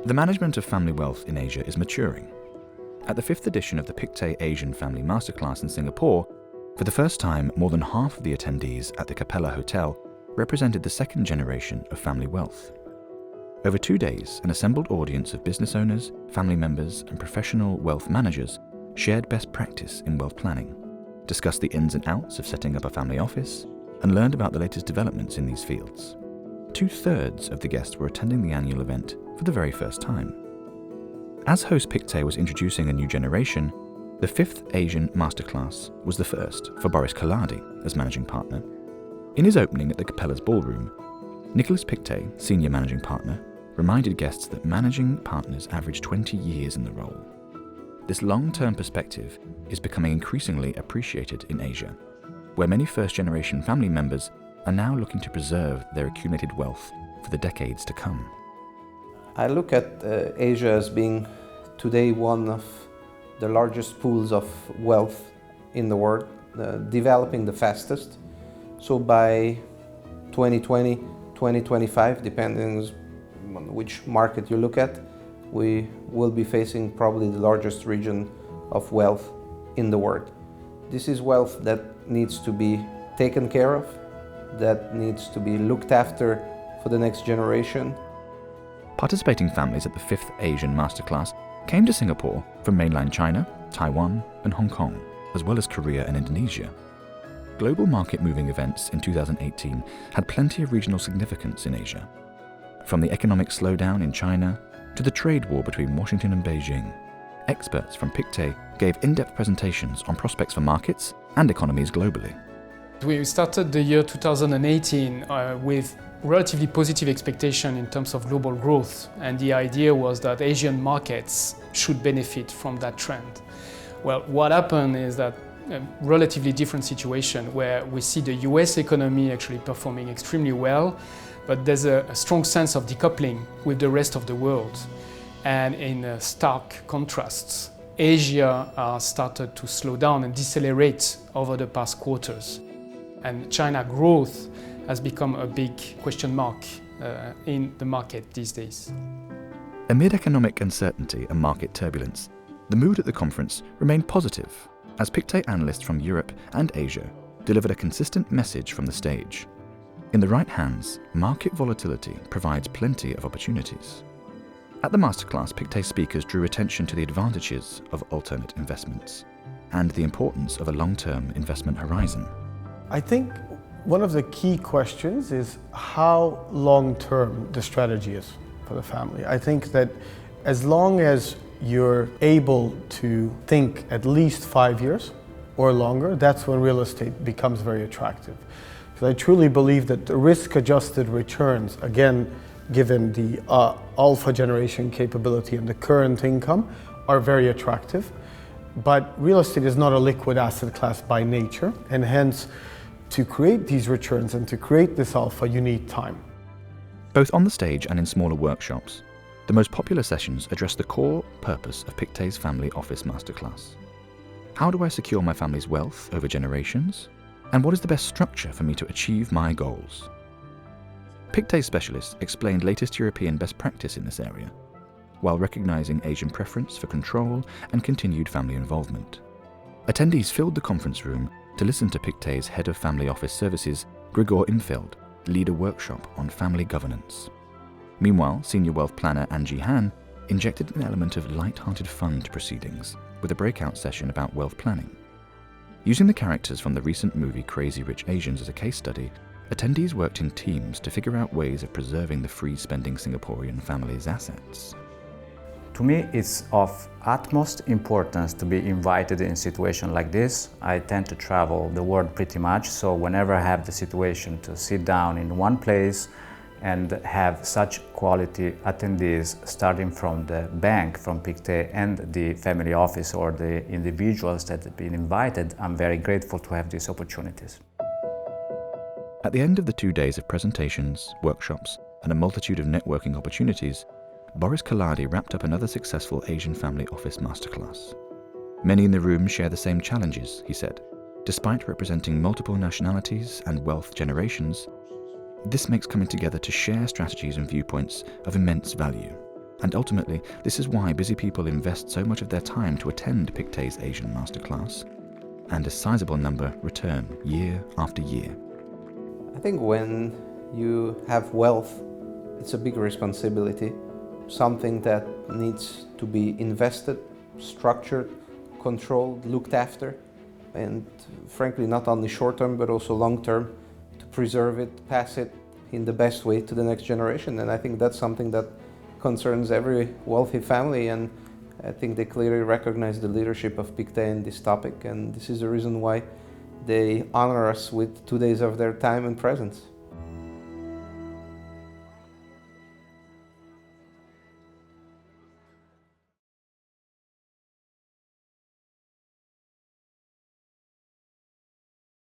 The management of family wealth in Asia is maturing. At the 5th edition of the Pictet Asian Family Masterclass in Singapore, for the first time, more than half of the attendees at the Capella Hotel represented the second generation of family wealth. Over 2 days, an assembled audience of business owners, family members, and professional wealth managers shared best practice in wealth planning, discussed the ins and outs of setting up a family office, and learned about the latest developments in these fields. 2/3 of the guests were attending the annual event for the very first time. As host Pictet was introducing a new generation, the 5th Asian Masterclass was the first for Boris COLLARDI as managing partner. In his opening at the Capella's ballroom, Nicholas Pictet, senior managing partner, reminded guests that managing partners average 20 years in the role. This long-term perspective is becoming increasingly appreciated in Asia, where many first-generation family members are now looking to preserve their accumulated wealth for the decades to come. I look at Asia as being today one of the largest pools of wealth in the world, developing the fastest. So by 2020, 2025, depending on which market you look at, we will be facing probably the largest region of wealth in the world. This is wealth that needs to be taken care of, that needs to be looked after for the next generation. Participating families at the 5th Asian Masterclass came to Singapore from mainland China, Taiwan, and Hong Kong, as well as Korea and Indonesia. Global market-moving events in 2018 had plenty of regional significance in Asia. From the economic slowdown in China to the trade war between Washington and Beijing, experts from Pictet gave in-depth presentations on prospects for markets and economies globally. We started the year 2018 with relatively positive expectation in terms of global growth, and the idea was that Asian markets should benefit from that trend. Well, what happened is that a relatively different situation where we see the US economy actually performing extremely well, but there's a strong sense of decoupling with the rest of the world. And in stark contrasts, Asia started to slow down and decelerate over the past quarters. And China growth has become a big question mark in the market these days. Amid economic uncertainty and market turbulence, the mood at the conference remained positive as Pictet analysts from Europe and Asia delivered a consistent message from the stage. In the right hands, market volatility provides plenty of opportunities. At the masterclass, Pictet speakers drew attention to the advantages of alternate investments and the importance of a long-term investment horizon. I think one of the key questions is how long-term the strategy is for the family. I think that as long as you're able to think at least 5 years or longer, that's when real estate becomes very attractive. Because I truly believe that the risk-adjusted returns, again, given the alpha generation capability and the current income, are very attractive. But real estate is not a liquid asset class by nature, and hence, to create these returns and to create this alpha, you need time. Both on the stage and in smaller workshops, the most popular sessions address the core purpose of Pictet's Family Office Masterclass. How do I secure my family's wealth over generations? And what is the best structure for me to achieve my goals? Pictet specialists explained latest European best practice in this area, while recognizing Asian preference for control and continued family involvement. Attendees filled the conference room to listen to Pictet's Head of Family Office Services, Gregor Imfeld, lead a workshop on family governance. Meanwhile, Senior Wealth Planner Angie Han injected an element of light-hearted fun to proceedings with a breakout session about wealth planning. Using the characters from the recent movie Crazy Rich Asians as a case study, attendees worked in teams to figure out ways of preserving the free-spending Singaporean family's assets. To me, it's of utmost importance to be invited in a situation like this. I tend to travel the world pretty much, so whenever I have the situation to sit down in one place and have such quality attendees starting from the bank, from Pictet and the family office or the individuals that have been invited, I'm very grateful to have these opportunities. At the end of the 2 days of presentations, workshops, and a multitude of networking opportunities, Boris COLLARDI wrapped up another successful Asian Family Office Masterclass. Many in the room share the same challenges, he said. Despite representing multiple nationalities and wealth generations, this makes coming together to share strategies and viewpoints of immense value. And ultimately, this is why busy people invest so much of their time to attend Pictet's Asian Masterclass, and a sizable number return year after year. I think when you have wealth, it's a big responsibility, something that needs to be invested, structured, controlled, looked after, and frankly not only short term but also long term, to preserve it, pass it in the best way to the next generation. And I think that's something that concerns every wealthy family, and I think they clearly recognize the leadership of Pictet in this topic, and this is the reason why they honor us with 2 days of their time and presence.